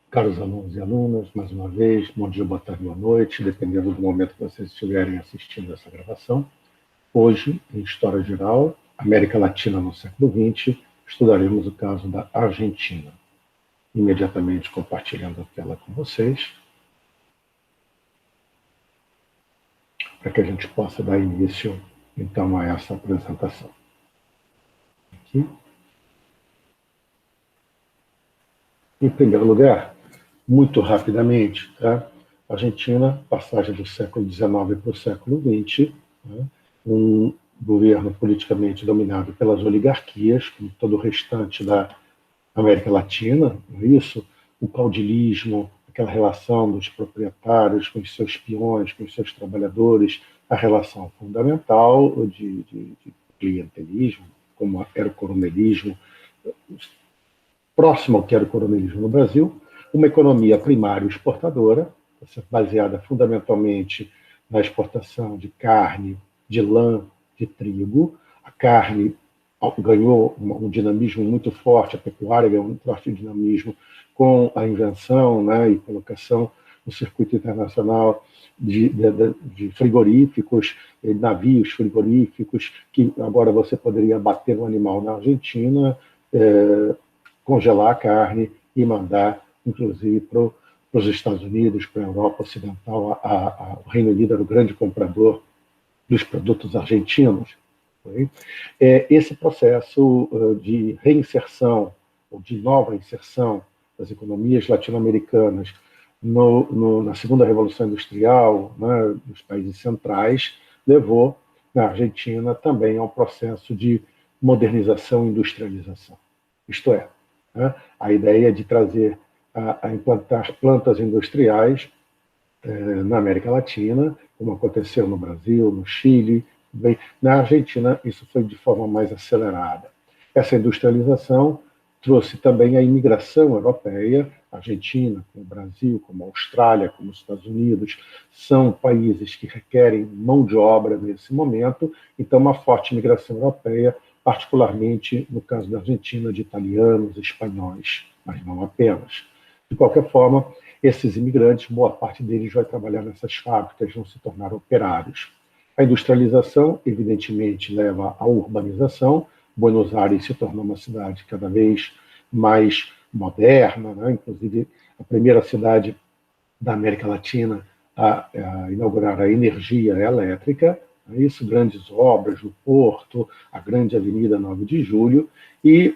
Caros alunos e alunas, mais uma vez, bom dia, boa tarde, boa noite, dependendo do momento que vocês estiverem assistindo essa gravação. Hoje, em História Geral, América Latina no século XX, estudaremos o caso da Argentina. Imediatamente compartilhando a tela com vocês, para que a gente possa dar início, então, a essa apresentação. Aqui. Em primeiro lugar, muito rapidamente, tá? Argentina, passagem do século XIX para o século XX, né? Um governo politicamente dominado pelas oligarquias, como todo o restante da América Latina, isso, o caudilismo, aquela relação dos proprietários com os seus peões, com os seus trabalhadores, a relação fundamental de clientelismo, como era o coronelismo, próximo ao que era o coronelismo no Brasil, uma economia primária exportadora, baseada fundamentalmente na exportação de carne, de lã, de trigo. A carne ganhou um dinamismo muito forte, a pecuária ganhou um forte dinamismo com a invenção, né, e colocação no circuito internacional de frigoríficos, navios frigoríficos, que agora você poderia bater um animal na Argentina, congelar a carne e mandar, inclusive, para os Estados Unidos, para a Europa Ocidental. O Reino Unido era o grande comprador dos produtos argentinos. Esse processo de reinserção, ou de nova inserção das economias latino-americanas na segunda Revolução Industrial, né, nos países centrais, levou na Argentina também a um processo de modernização e industrialização. Isto é, né, a ideia de trazer, a implantar plantas industriais na América Latina, como aconteceu no Brasil, no Chile. Bem, na Argentina, isso foi de forma mais acelerada. Essa industrialização trouxe também a imigração europeia. A Argentina, como o Brasil, como a Austrália, como os Estados Unidos, são países que requerem mão de obra nesse momento, então uma forte imigração europeia, particularmente no caso da Argentina, de italianos, espanhóis, mas não apenas. De qualquer forma, esses imigrantes, boa parte deles vai trabalhar nessas fábricas, vão se tornar operários. A industrialização, evidentemente, leva à urbanização. Buenos Aires se tornou uma cidade cada vez mais moderna, né? Inclusive a primeira cidade da América Latina a inaugurar a energia elétrica. Isso, grandes obras no Porto, a grande Avenida 9 de Julho, e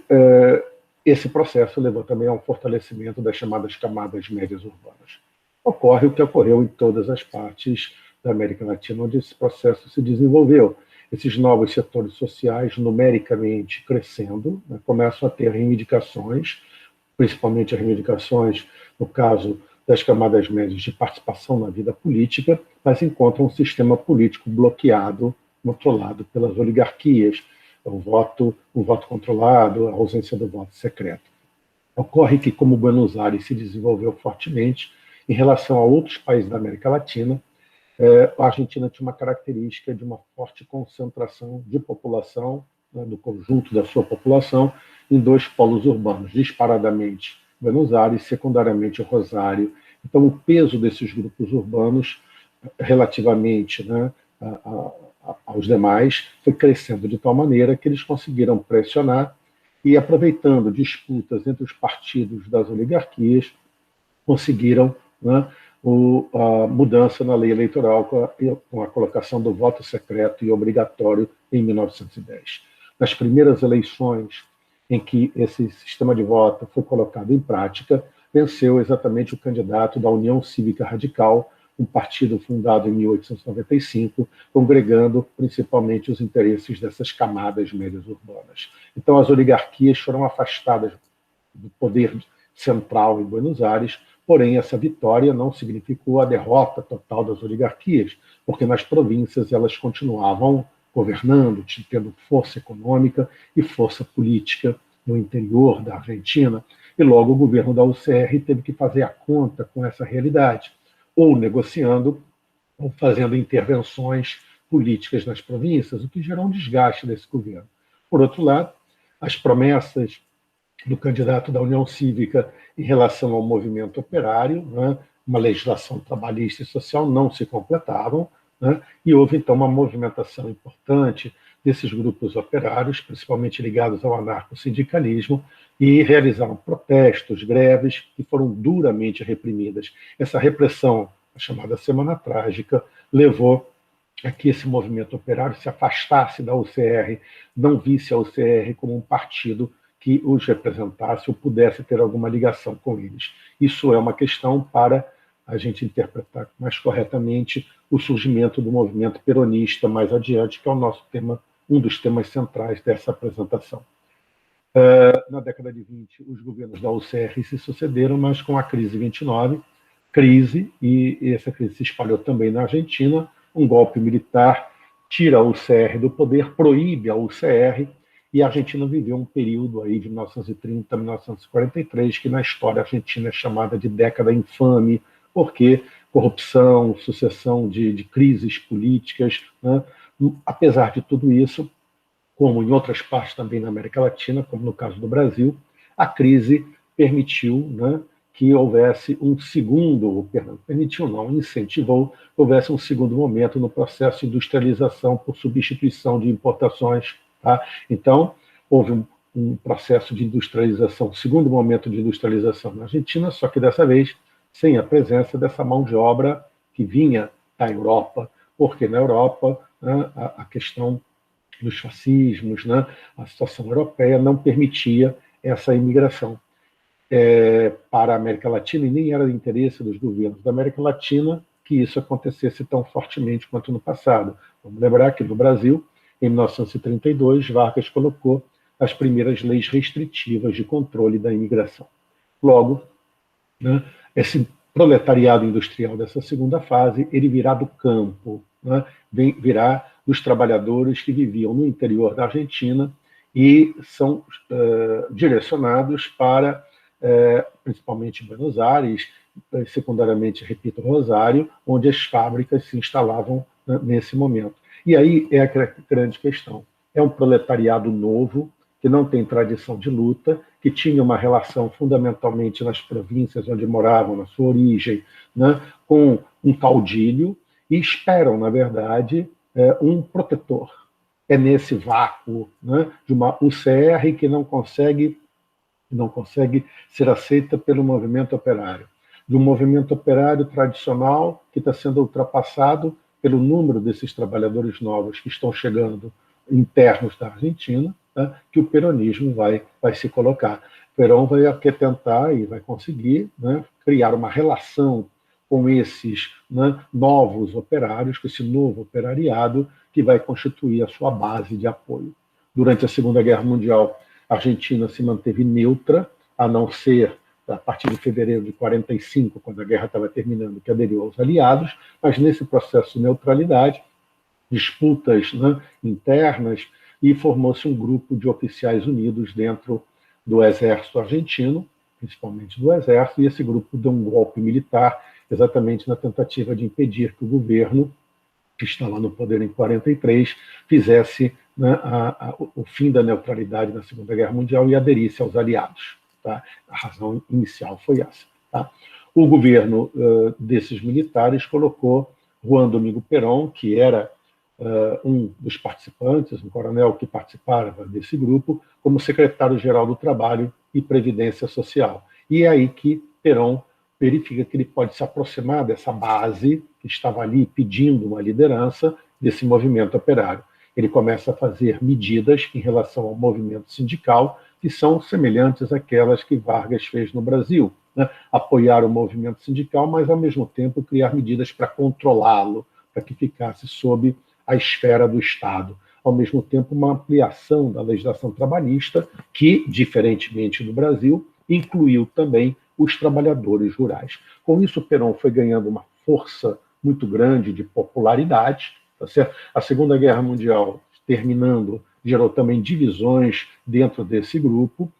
esse processo levou também a um fortalecimento das chamadas camadas médias urbanas. Ocorre o que ocorreu em todas as partes da América Latina, onde esse processo se desenvolveu. Esses novos setores sociais, numericamente crescendo, né, começam a ter reivindicações, principalmente as reivindicações, no caso das camadas médias, de participação na vida política, mas encontram um sistema político bloqueado, controlado pelas oligarquias, o voto controlado, a ausência do voto secreto. Ocorre que, como Buenos Aires se desenvolveu fortemente em relação a outros países da América Latina, a Argentina tinha uma característica de uma forte concentração de população, né, do conjunto da sua população, em dois polos urbanos, disparadamente Buenos Aires, secundariamente Rosário. Então, o peso desses grupos urbanos, relativamente, né, aos demais, foi crescendo de tal maneira que eles conseguiram pressionar e, aproveitando disputas entre os partidos das oligarquias, conseguiram, né, a mudança na lei eleitoral com a colocação do voto secreto e obrigatório em 1910. Nas primeiras eleições em que esse sistema de voto foi colocado em prática, venceu exatamente o candidato da União Cívica Radical, um partido fundado em 1895, congregando principalmente os interesses dessas camadas médias urbanas. Então, as oligarquias foram afastadas do poder central em Buenos Aires, porém essa vitória não significou a derrota total das oligarquias, porque nas províncias elas continuavam governando, tendo força econômica e força política no interior da Argentina, e logo o governo da UCR teve que fazer a conta com essa realidade, ou negociando, ou fazendo intervenções políticas nas províncias, o que gerou um desgaste desse governo. Por outro lado, as promessas do candidato da União Cívica em relação ao movimento operário, né? Uma legislação trabalhista e social não se completavam, né? E houve, então, uma movimentação importante desses grupos operários, principalmente ligados ao anarcossindicalismo, e realizaram protestos, greves, que foram duramente reprimidas. Essa repressão, a chamada Semana Trágica, levou a que esse movimento operário se afastasse da UCR, não visse a UCR como um partido que os representasse ou pudesse ter alguma ligação com eles. Isso é uma questão para a gente interpretar mais corretamente o surgimento do movimento peronista mais adiante, que é o nosso tema, um dos temas centrais dessa apresentação. Na década de 20, os governos da UCR se sucederam, mas com a crise 29, e essa crise se espalhou também na Argentina, um golpe militar tira a UCR do poder, proíbe a UCR, e a Argentina viveu um período aí de 1930 a 1943, que na história argentina é chamada de década infame, porque corrupção, sucessão de crises políticas, né? Apesar de tudo isso, como em outras partes também na América Latina, como no caso do Brasil, a crise permitiu, né, que houvesse um segundo, permitiu não, incentivou que houvesse um segundo momento no processo de industrialização por substituição de importações. Tá? Então, houve um processo de industrialização, um segundo momento de industrialização na Argentina, só que dessa vez sem a presença dessa mão de obra que vinha da Europa, porque na Europa, né, a questão dos fascismos, né, a situação europeia não permitia essa imigração para a América Latina, e nem era de interesse dos governos da América Latina que isso acontecesse tão fortemente quanto no passado. Vamos lembrar que no Brasil, em 1932, Vargas colocou as primeiras leis restritivas de controle da imigração. Logo, né, esse proletariado industrial dessa segunda fase, ele virá do campo, né, virá dos trabalhadores que viviam no interior da Argentina e são direcionados para, principalmente Buenos Aires, secundariamente, repito, Rosário, onde as fábricas se instalavam, né, nesse momento. E aí é a grande questão. É um proletariado novo, que não tem tradição de luta, que tinha uma relação fundamentalmente nas províncias onde moravam, na sua origem, né, com um caudilho, e esperam, na verdade, um protetor. É nesse vácuo, né, de uma UCR que não consegue ser aceita pelo movimento operário, de um movimento operário tradicional que está sendo ultrapassado pelo número desses trabalhadores novos que estão chegando internos da Argentina, né, que o peronismo vai se colocar. O Perón vai tentar e vai conseguir, né, criar uma relação com esses, né, novos operários, com esse novo operariado que vai constituir a sua base de apoio. Durante a Segunda Guerra Mundial, a Argentina se manteve neutra, a não ser a partir de fevereiro de 45, quando a guerra estava terminando, que aderiu aos aliados, mas nesse processo de neutralidade, disputas, né, internas, e formou-se um grupo de oficiais unidos dentro do exército argentino, principalmente do exército, e esse grupo deu um golpe militar exatamente na tentativa de impedir que o governo, que estava no poder em 43, fizesse, né, o fim da neutralidade na Segunda Guerra Mundial e aderisse aos aliados. Tá? A razão inicial foi essa. Tá? O governo desses militares colocou Juan Domingo Perón, que era um dos participantes, um coronel que participava desse grupo, como secretário-geral do Trabalho e Previdência Social. E é aí que Perón verifica que ele pode se aproximar dessa base que estava ali pedindo uma liderança desse movimento operário. Ele começa a fazer medidas em relação ao movimento sindical que são semelhantes àquelas que Vargas fez no Brasil, né? Apoiar o movimento sindical, mas, ao mesmo tempo, criar medidas para controlá-lo, para que ficasse sob a esfera do Estado. Ao mesmo tempo, uma ampliação da legislação trabalhista que, diferentemente do Brasil, incluiu também os trabalhadores rurais. Com isso, Perón foi ganhando uma força muito grande de popularidade. Tá certo? A Segunda Guerra Mundial, terminando, gerou também divisões dentro desse grupo,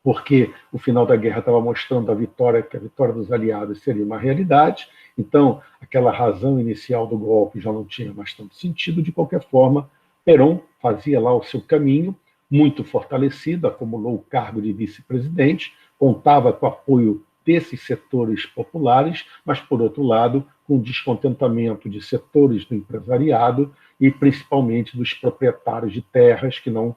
porque o final da guerra estava mostrando que a vitória dos aliados seria uma realidade. Então, aquela razão inicial do golpe já não tinha mais tanto sentido. De qualquer forma, Perón fazia lá o seu caminho, muito fortalecido, acumulou o cargo de vice-presidente, contava com o apoio desses setores populares, mas, por outro lado, com descontentamento de setores do empresariado e, principalmente, dos proprietários de terras que não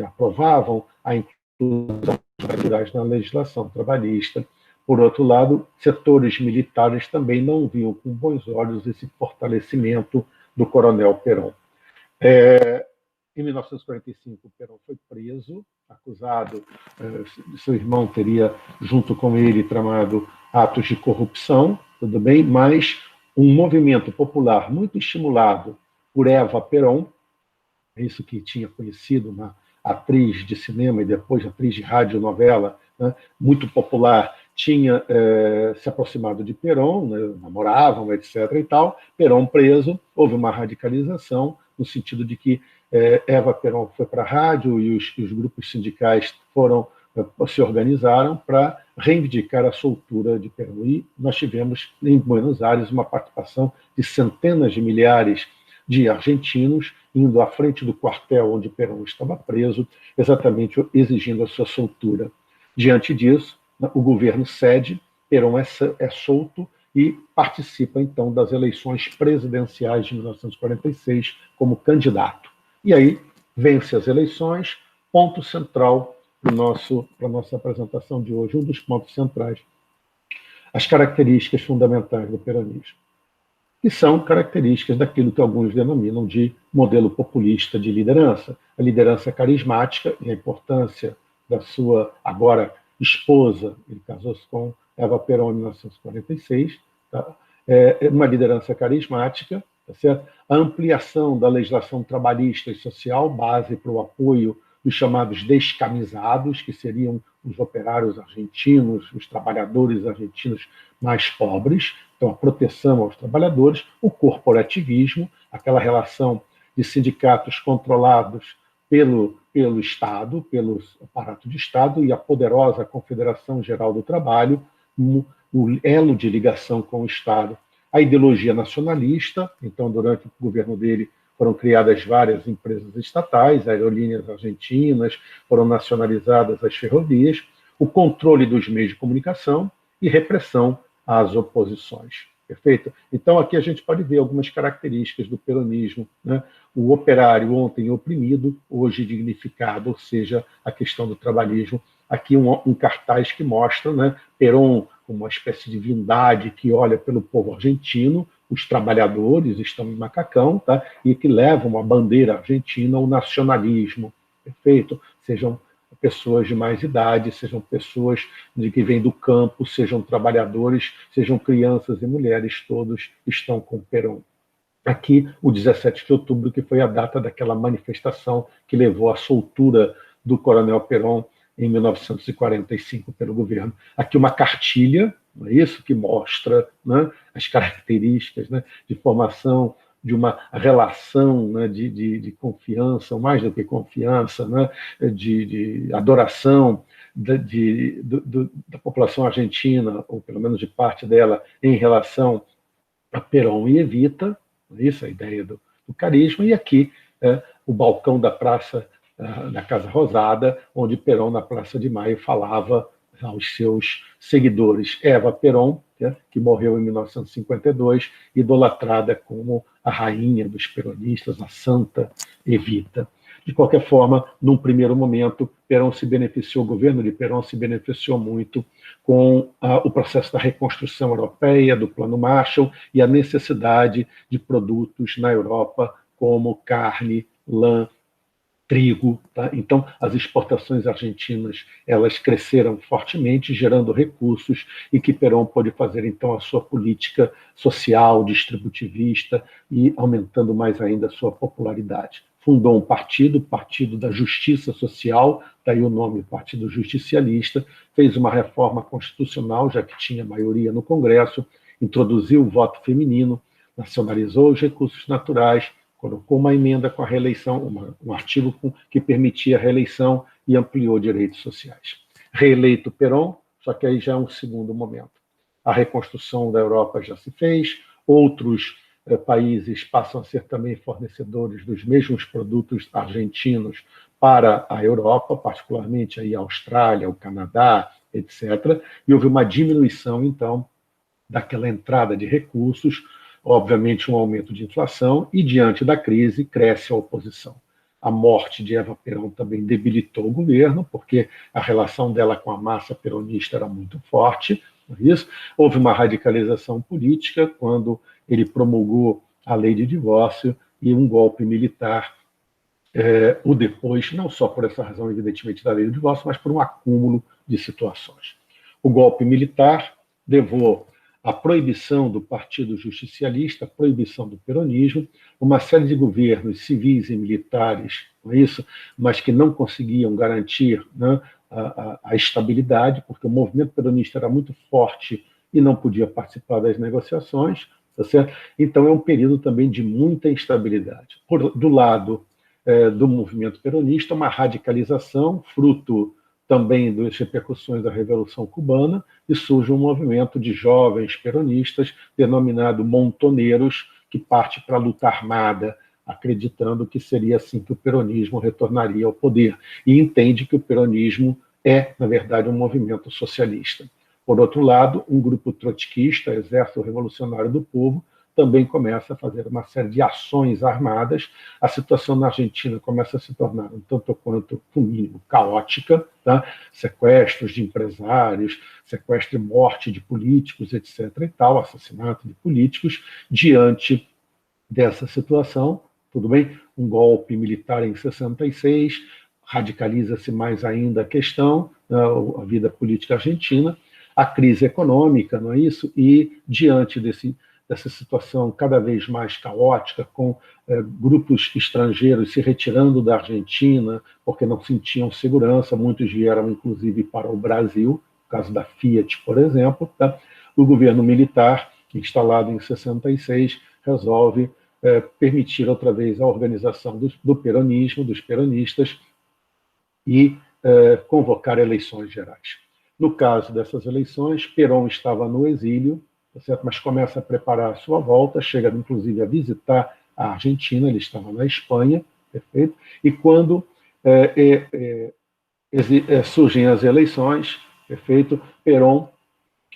aprovavam a inclusão das na legislação trabalhista. Por outro lado, setores militares também não viam com bons olhos esse fortalecimento do coronel Perón. Em 1945, Perón foi preso, acusado, seu irmão teria, junto com ele, tramado atos de corrupção, tudo bem, mas um movimento popular muito estimulado por Eva Perón, isso que tinha conhecido uma atriz de cinema e depois atriz de radionovela, né, muito popular, tinha se aproximado de Perón, né, namoravam, etc. e tal. Perón preso, houve uma radicalização no sentido de que Eva Perón foi para a rádio e os grupos sindicais se organizaram para reivindicar a soltura de Perón. E nós tivemos em Buenos Aires uma participação de centenas de milhares de argentinos indo à frente do quartel onde Perón estava preso, exatamente exigindo a sua soltura. Diante disso, o governo cede, Perón é solto e participa, então, das eleições presidenciais de 1946 como candidato. E aí, vence as eleições, ponto central para a nossa apresentação de hoje, um dos pontos centrais, as características fundamentais do peronismo, que são características daquilo que alguns denominam de modelo populista de liderança. A liderança carismática e a importância da sua agora esposa, ele casou-se com Eva Perón em 1946, tá? Uma liderança carismática, tá certo? A ampliação da legislação trabalhista e social, base para o apoio dos chamados descamisados, que seriam os operários argentinos, os trabalhadores argentinos mais pobres, então a proteção aos trabalhadores, o corporativismo, aquela relação de sindicatos controlados pelo Estado, pelo aparato de Estado, e a poderosa Confederação Geral do Trabalho, o elo de ligação com o Estado. A ideologia nacionalista, então, durante o governo dele, foram criadas várias empresas estatais, aerolíneas argentinas, foram nacionalizadas as ferrovias, o controle dos meios de comunicação e repressão às oposições. Perfeito? Então, aqui a gente pode ver algumas características do peronismo, né? O operário ontem oprimido, hoje dignificado, ou seja, a questão do trabalhismo. Aqui um cartaz que mostra, né, Perón como uma espécie de divindade que olha pelo povo argentino, os trabalhadores estão em macacão, tá? E que levam a bandeira argentina, o nacionalismo. Perfeito? Sejam pessoas de mais idade, sejam pessoas que vêm do campo, sejam trabalhadores, sejam crianças e mulheres, todos estão com Perón. Aqui, o 17 de outubro, que foi a data daquela manifestação que levou à soltura do coronel Perón em 1945 pelo governo. Aqui uma cartilha, não é isso, que mostra, né, as características, né, de formação de uma relação, né, de confiança, ou mais do que confiança, né, de adoração da população argentina, ou pelo menos de parte dela, em relação a Perón e Evita, isso, a ideia do carisma, e aqui o balcão da Praça da Casa Rosada, onde Perón, na Praça de Maio, falava aos seus seguidores. Eva Perón, que morreu em 1952, idolatrada como a rainha dos peronistas, a Santa Evita. De qualquer forma, num primeiro momento, o governo de Perón se beneficiou muito com o processo da reconstrução europeia, do Plano Marshall e a necessidade de produtos na Europa como carne, lã, trigo. Tá? Então, as exportações argentinas elas cresceram fortemente, gerando recursos, e que Perón pôde fazer, então, a sua política social, distributivista, e aumentando mais ainda a sua popularidade. Fundou um partido, o Partido da Justiça Social, daí o nome Partido Justicialista, fez uma reforma constitucional, já que tinha maioria no Congresso, introduziu o voto feminino, nacionalizou os recursos naturais, colocou uma emenda com a reeleição, um artigo que permitia a reeleição e ampliou direitos sociais. Reeleito Perón, só que aí já é um segundo momento. A reconstrução da Europa já se fez, outros países passam a ser também fornecedores dos mesmos produtos argentinos para a Europa, particularmente aí a Austrália, o Canadá, etc. E houve uma diminuição, então, daquela entrada de recursos, obviamente um aumento de inflação, e diante da crise cresce a oposição. A morte de Eva Perón também debilitou o governo, porque a relação dela com a massa peronista era muito forte. Não é isso? Houve uma radicalização política quando ele promulgou a lei de divórcio e um golpe militar o depois, não só por essa razão, evidentemente, da lei do divórcio, mas por um acúmulo de situações. O golpe militar levou à proibição do Partido Justicialista, a proibição do peronismo, uma série de governos civis e militares, não é isso? Mas que não conseguiam garantir, né, a estabilidade, porque o movimento peronista era muito forte e não podia participar das negociações, tá certo? Então é um período também de muita instabilidade. Do lado do movimento peronista, uma radicalização, fruto também das repercussões da Revolução Cubana, e surge um movimento de jovens peronistas, denominado Montoneiros, que parte para a luta armada, acreditando que seria assim que o peronismo retornaria ao poder, e entende que o peronismo é, na verdade, um movimento socialista. Por outro lado, um grupo trotskista, Exército Revolucionário do Povo, também começa a fazer uma série de ações armadas. A situação na Argentina começa a se tornar um tanto quanto, no mínimo, caótica, tá? Sequestros de empresários, sequestro e morte de políticos, etc. e tal, assassinato de políticos. Diante dessa situação, tudo bem, um golpe militar em 66, radicaliza-se mais ainda a questão, a vida política argentina, a crise econômica, não é isso? E diante dessa situação cada vez mais caótica, com grupos estrangeiros se retirando da Argentina porque não sentiam segurança, muitos vieram inclusive para o Brasil, no caso da Fiat, por exemplo, tá? O governo militar, instalado em 66, resolve permitir outra vez a organização do peronismo, dos peronistas, e convocar eleições gerais. No caso dessas eleições, Perón estava no exílio, tá certo? Mas começa a preparar a sua volta, chega inclusive a visitar a Argentina, ele estava na Espanha, perfeito? E quando surgem as eleições, perfeito? Perón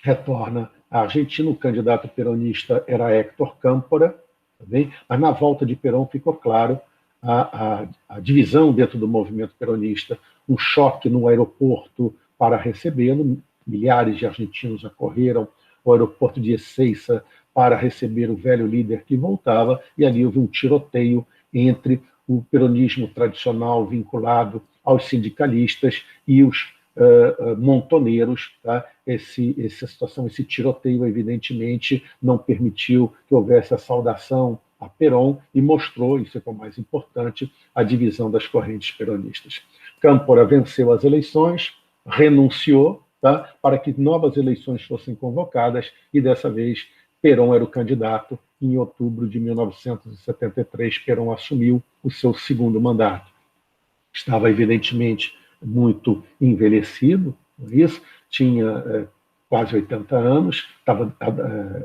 retorna à Argentina, o candidato peronista era Héctor Câmpora, tá bem? Mas na volta de Perón ficou claro a divisão dentro do movimento peronista, um choque no aeroporto para recebê-lo, milhares de argentinos acorreram ao aeroporto de Ezeiza para receber o velho líder que voltava, e ali houve um tiroteio entre o peronismo tradicional vinculado aos sindicalistas e os montoneiros. Tá? Essa situação, esse tiroteio, evidentemente, não permitiu que houvesse a saudação a Perón e mostrou, isso é o mais importante, a divisão das correntes peronistas. Câmpora venceu as eleições, renunciou, tá? Para que novas eleições fossem convocadas, e dessa vez Perón era o candidato. Em outubro de 1973, Perón assumiu o seu segundo mandato. Estava, evidentemente, muito envelhecido, não é isso? Tinha quase 80 anos, estava,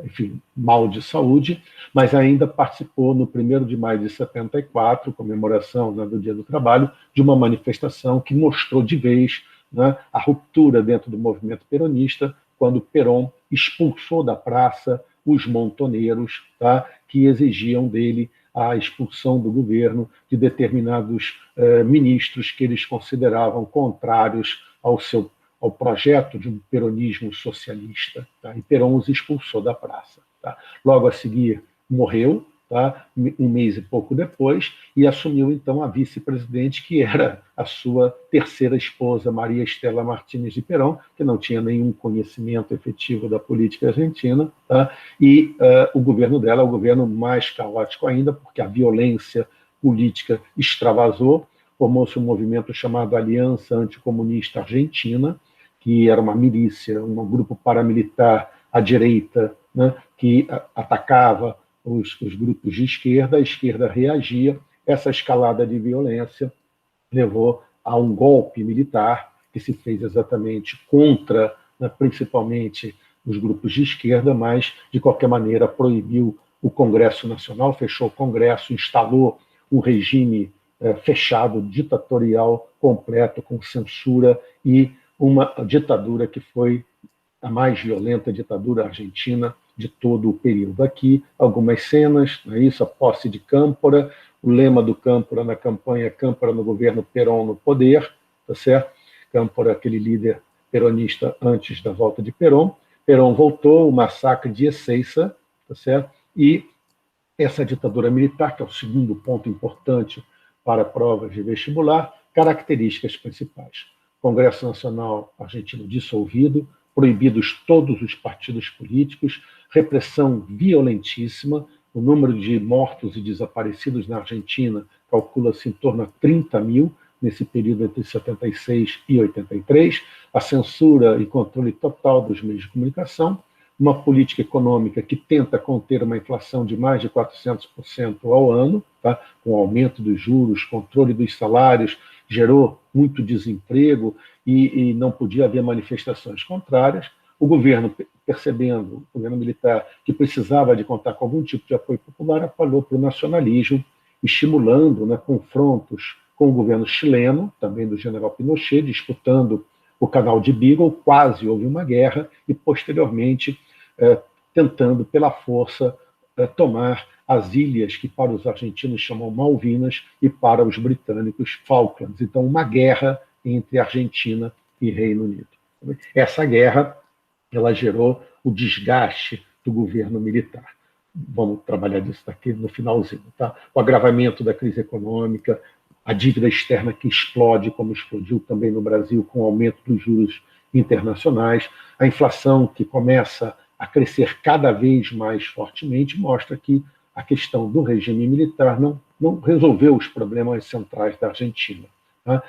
enfim, mal de saúde, mas ainda participou, no 1º de maio de 74, comemoração, né, do Dia do Trabalho, de uma manifestação que mostrou de vez, né, a ruptura dentro do movimento peronista, quando Perón expulsou da praça os montoneiros, tá, que exigiam dele a expulsão do governo de determinados ministros que eles consideravam contrários ao projeto de um peronismo socialista. Tá? E Perón os expulsou da praça. Tá? Logo a seguir, morreu, tá? Um mês e pouco depois, e assumiu, então, a vice-presidente, que era a sua terceira esposa, Maria Estela Martínez de Perón, que não tinha nenhum conhecimento efetivo da política argentina, tá? E o governo dela é o governo mais caótico ainda, porque a violência política extravasou, formou-se um movimento chamado Aliança Anticomunista Argentina, que era uma milícia, um grupo paramilitar à direita, né, que atacava os grupos de esquerda, a esquerda reagia. Essa escalada de violência levou a um golpe militar que se fez exatamente contra, né, principalmente, os grupos de esquerda, mas, de qualquer maneira, proibiu o Congresso Nacional, fechou o Congresso, instalou um regime fechado, ditatorial, completo, com censura e uma ditadura que foi a mais violenta ditadura argentina de todo o período. Aqui, algumas cenas, não é isso? A posse de Câmpora, o lema do Câmpora na campanha, Câmpora no governo, Perón no poder, tá certo? Câmpora, aquele líder peronista antes da volta de Perón. Perón voltou, o massacre de Ezeiza, tá certo? E essa ditadura militar, que é o segundo ponto importante para provas de vestibular, características principais. Congresso Nacional Argentino dissolvido, proibidos todos os partidos políticos, repressão violentíssima, o número de mortos e desaparecidos na Argentina calcula-se em torno a 30 mil, nesse período entre 76 e 83, a censura e controle total dos meios de comunicação, uma política econômica que tenta conter uma inflação de mais de 400% ao ano, tá? Com aumento dos juros, controle dos salários, gerou muito desemprego e não podia haver manifestações contrárias. O governo, percebendo, o governo militar, que precisava de contar com algum tipo de apoio popular, apelou para o nacionalismo, estimulando, né, confrontos com o governo chileno, também do general Pinochet, disputando o canal de Beagle, quase houve uma guerra, e posteriormente tentando, pela força, tomar as ilhas que para os argentinos chamam Malvinas e para os britânicos Falklands. Então, uma guerra entre Argentina e Reino Unido. Essa guerra ela gerou o desgaste do governo militar. Vamos trabalhar disso daqui no finalzinho. Tá? O agravamento da crise econômica, a dívida externa que explode, como explodiu também no Brasil, com o aumento dos juros internacionais, a inflação que começa a crescer cada vez mais fortemente, mostra que a questão do regime militar não resolveu os problemas centrais da Argentina. Tá?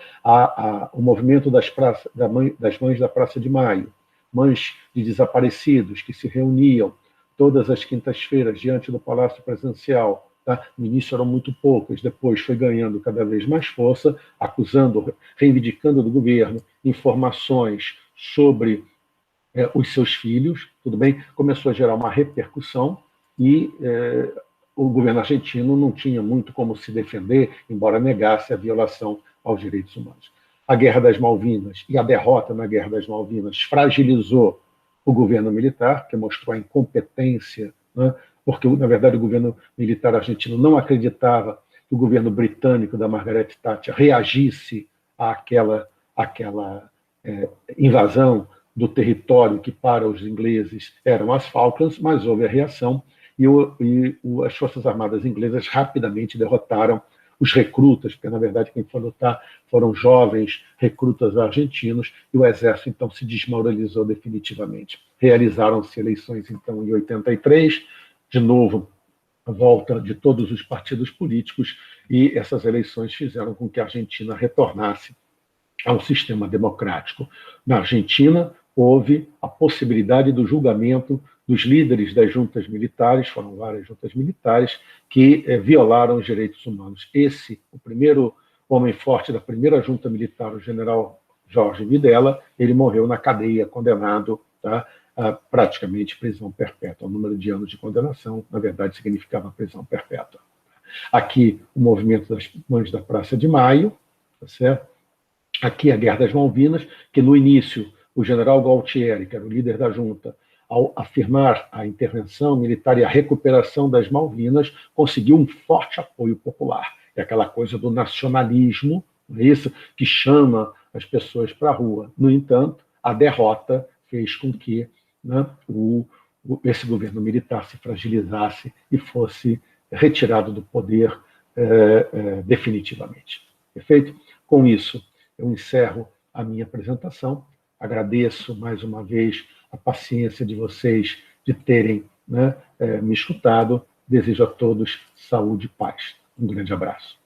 O movimento das mães da Praça de Maio, mães de desaparecidos que se reuniam todas as quintas-feiras diante do Palácio Presidencial. Tá? No início eram muito poucas, depois foi ganhando cada vez mais força, acusando, reivindicando do governo informações sobre os seus filhos, tudo bem? Começou a gerar uma repercussão e o governo argentino não tinha muito como se defender, embora negasse a violação aos direitos humanos. A Guerra das Malvinas e a derrota na Guerra das Malvinas fragilizou o governo militar, que mostrou a incompetência, né? Porque, na verdade, o governo militar argentino não acreditava que o governo britânico da Margaret Thatcher reagisse àquela invasão do território que para os ingleses eram as Falklands, mas houve a reação e as Forças Armadas inglesas rapidamente derrotaram os recrutas, porque, na verdade, quem foi lutar foram jovens recrutas argentinos, e o exército, então, se desmoralizou definitivamente. Realizaram-se eleições, então, em 83, de novo, a volta de todos os partidos políticos, e essas eleições fizeram com que a Argentina retornasse a um sistema democrático. Na Argentina, houve a possibilidade do julgamento dos líderes das juntas militares, foram várias juntas militares, que violaram os direitos humanos. O primeiro homem forte da primeira junta militar, o general Jorge Videla, ele morreu na cadeia, condenado, tá, a praticamente prisão perpétua. O número de anos de condenação, na verdade, significava prisão perpétua. Aqui, o movimento das Mães da Praça de Maio, tá certo? Aqui, a Guerra das Malvinas, que no início, o general Galtieri, que era o líder da junta, ao afirmar a intervenção militar e a recuperação das Malvinas, conseguiu um forte apoio popular. É aquela coisa do nacionalismo, não é isso? Que chama as pessoas para a rua. No entanto, a derrota fez com que, né, esse governo militar se fragilizasse e fosse retirado do poder definitivamente. Perfeito? Com isso, eu encerro a minha apresentação. Agradeço mais uma vez a paciência de vocês de terem, né, me escutado. Desejo a todos saúde e paz. Um grande abraço.